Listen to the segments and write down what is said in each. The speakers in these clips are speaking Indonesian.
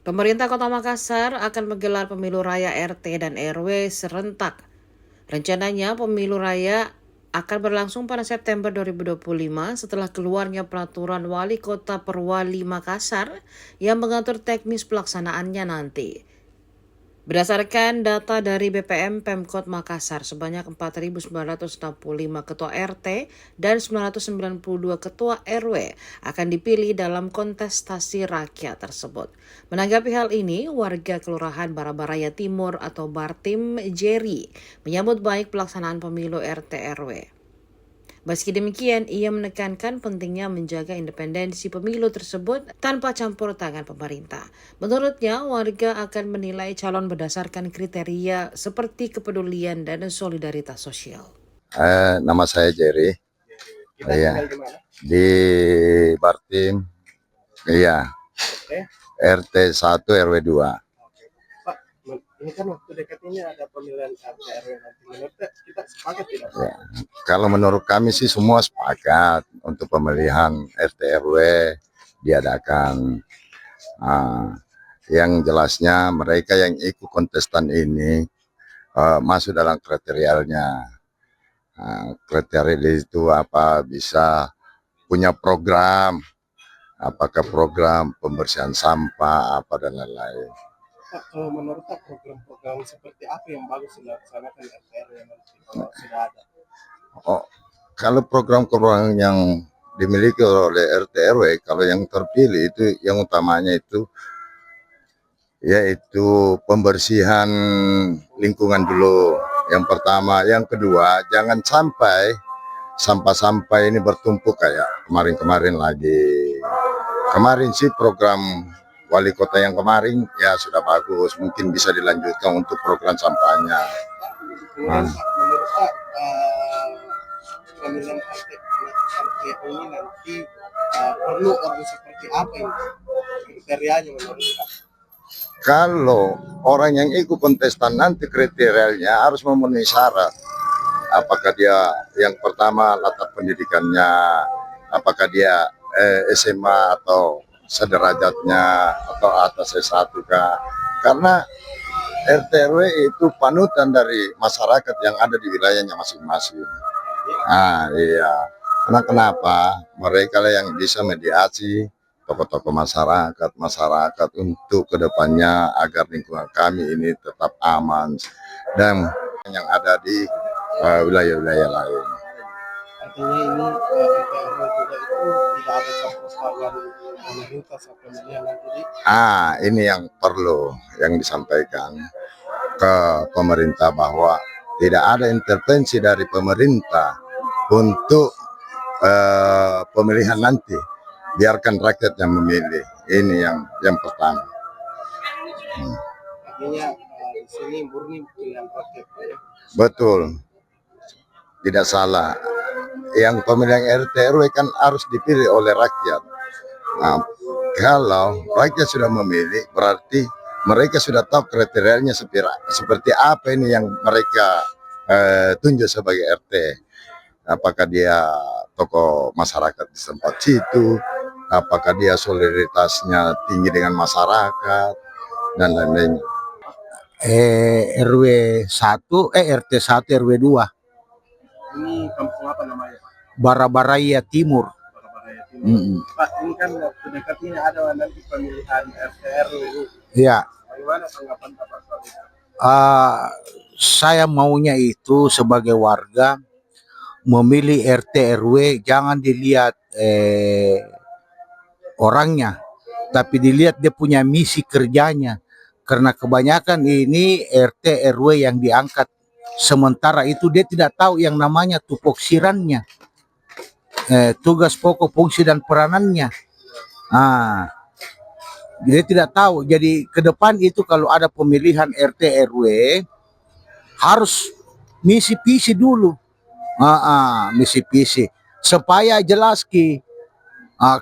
Pemerintah Kota Makassar akan menggelar pemilu raya RT dan RW serentak. Rencananya pemilu raya akan berlangsung pada September 2025 setelah keluarnya peraturan Wali Kota Perwali Makassar yang mengatur teknis pelaksanaannya nanti. Berdasarkan data dari BPM Pemkot Makassar, sebanyak 4.965 ketua RT dan 992 ketua RW akan dipilih dalam kontestasi rakyat tersebut. Menanggapi hal ini, warga Kelurahan Barabaraya Timur atau Bartim Jerry menyambut baik pelaksanaan pemilu RT RW. Meski demikian, ia menekankan pentingnya menjaga independensi pemilu tersebut tanpa campur tangan pemerintah. Menurutnya, warga akan menilai calon berdasarkan kriteria seperti kepedulian dan solidaritas sosial. Nama saya Jerry. Iya. Di Bartim. Iya. RT 1 RW 2. Pak, ini kan waktu dekat ini ada pemilihan RT RW nanti. Menurut kita sepakat tidak? Ya. Kalau menurut kami sih semua sepakat untuk pemilihan RT RW diadakan. Yang jelasnya mereka yang ikut kontestan ini masuk dalam kriterianya. Kriteria itu apa, bisa punya program, apakah program pembersihan sampah apa dan lain-lain. Pak, kalau menurut Pak, program-program seperti apa yang bagus dilaksanakan RT RW nanti kalau sudah ada? Kalau program-program yang dimiliki oleh RT RW, kalau yang terpilih itu yang utamanya itu yaitu pembersihan lingkungan dulu. Yang pertama, yang kedua, jangan sampai sampah-sampah ini bertumpuk kayak kemarin-kemarin lagi. Kemarin sih program wali kota yang kemarin ya sudah bagus, mungkin bisa dilanjutkan untuk program sampahnya. Kemudian Pak, menurut Pak, pemilihan RT ini nanti perlu orang seperti apa ini? Kriterianya menurut Pak? Kalau orang yang ikut kontestan nanti kriterianya harus memenuhi syarat. Apakah dia yang pertama latar pendidikannya, apakah dia SMA atau sederajatnya atau atas S1 kah? Karena RT RW itu panutan dari masyarakat yang ada di wilayahnya masing-masing. Iya. Karena kenapa? Mereka lah yang bisa mediasi tokoh-tokoh masyarakat untuk kedepannya agar lingkungan kami ini tetap aman dan yang ada di wilayah-wilayah lain. Artinya ini RT RW juga itu tidak ada campur tangan pemerintah saat pemilihan nanti. Ini yang perlu yang disampaikan ke pemerintah bahwa tidak ada intervensi dari pemerintah untuk pemilihan nanti. Biarkan rakyat yang memilih. Ini yang pertama. Artinya di sini murni pilihan rakyat. Betul, tidak salah. Yang pemilihan RT RW kan harus dipilih oleh rakyat. Nah, kalau rakyat sudah memilih, berarti mereka sudah tahu kriterianya seperti apa ini yang mereka tunjuk sebagai RT. Apakah dia tokoh masyarakat di tempat situ, apakah dia solidaritasnya tinggi dengan masyarakat, dan lain-lain. RW 1, RT 1 RW 2. Ini kampung apa namanya? Barabaraya Timur. Barabaraya Timur. Pak, ini kan waktu dekat ini ada nanti pemilihan RT RW ini. Ya. Bagaimana tanggapan Bapak soal itu? Saya maunya itu sebagai warga memilih RT RW jangan dilihat orangnya, tapi dilihat dia punya misi kerjanya. Karena kebanyakan ini RT RW yang diangkat, sementara itu dia tidak tahu yang namanya tupoksirannya, tugas pokok, fungsi dan peranannya. Dia tidak tahu. Jadi ke depan itu kalau ada pemilihan RT RW harus misi visi dulu, misi visi supaya jelas ki.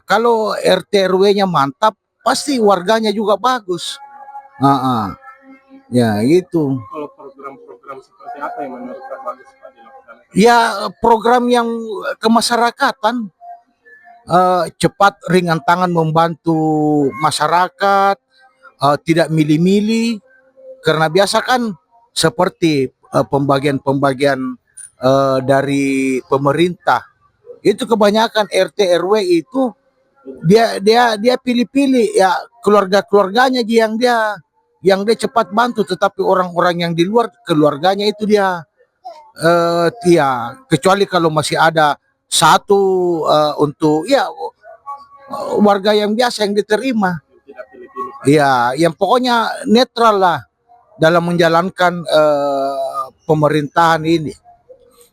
Kalau RT RW-nya mantap, pasti warganya juga bagus. Ya gitu. Kalau program-program seperti apa yang menurut Pak bagus Pak dilakukan? Ya program yang kemasyarakatan, cepat ringan tangan membantu masyarakat, tidak milih-milih, karena biasa kan seperti pembagian-pembagian dari pemerintah itu kebanyakan RT RW itu dia pilih-pilih ya, keluarganya yang dia cepat bantu, tetapi orang-orang yang di luar keluarganya itu dia ya, kecuali kalau masih ada satu untuk ya warga yang biasa yang diterima. Tidak pilih-pilih. Ya, yang pokoknya netral lah dalam menjalankan pemerintahan ini.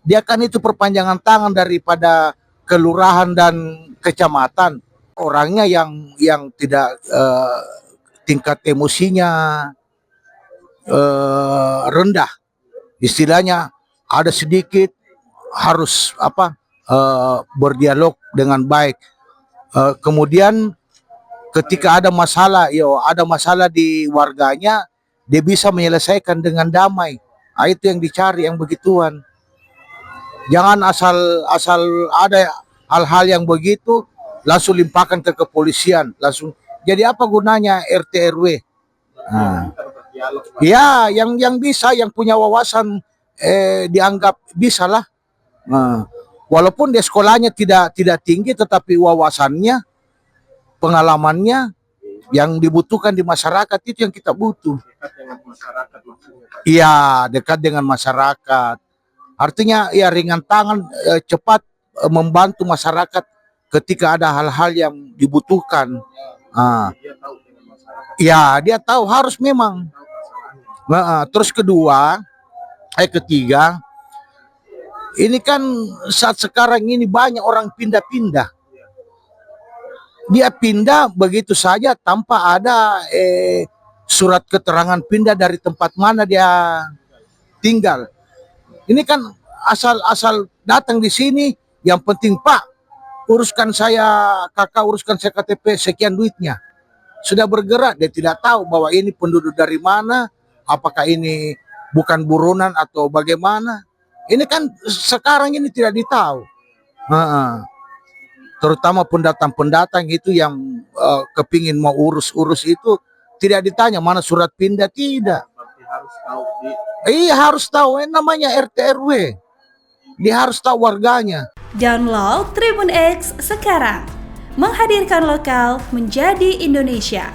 Dia kan itu perpanjangan tangan daripada kelurahan dan kecamatan. Orangnya yang tidak tingkat emosinya rendah. Istilahnya ada sedikit harus berdialog dengan baik. Kemudian ketika ada masalah di warganya, dia bisa menyelesaikan dengan damai. Nah, itu yang dicari, yang begituan. Jangan asal ada hal-hal yang begitu langsung limpahkan ke kepolisian, langsung. Jadi apa gunanya RT RW? Nah, ya, yang bisa, yang punya wawasan dianggap bisa lah. Nah, walaupun dia sekolahnya tidak tinggi, tetapi wawasannya, pengalamannya yang dibutuhkan di masyarakat itu yang kita butuh. Dekat dengan masyarakat maksudnya. Iya, dekat dengan masyarakat. Artinya ya ringan tangan, cepat membantu masyarakat ketika ada hal-hal yang dibutuhkan. Dia tahu dengan masyarakat. Ya, dia tahu harus memang. Terus ketiga, ini kan saat sekarang ini banyak orang pindah-pindah. Dia pindah begitu saja tanpa ada surat keterangan pindah dari tempat mana dia tinggal. Ini kan asal datang di sini, yang penting Pak, uruskan saya KTP, sekian duitnya. Sudah bergerak, dia tidak tahu bahwa ini penduduk dari mana, apakah ini bukan buronan atau bagaimana. Ini kan sekarang ini tidak ditahu. Terutama pendatang-pendatang itu yang kepingin mau urus itu, tidak ditanya mana surat pindah, tidak. Berarti harus tahu Iya, harus tahu, namanya RT RW. Dia harus tahu warganya. Download Tribun X sekarang. Menghadirkan lokal menjadi Indonesia.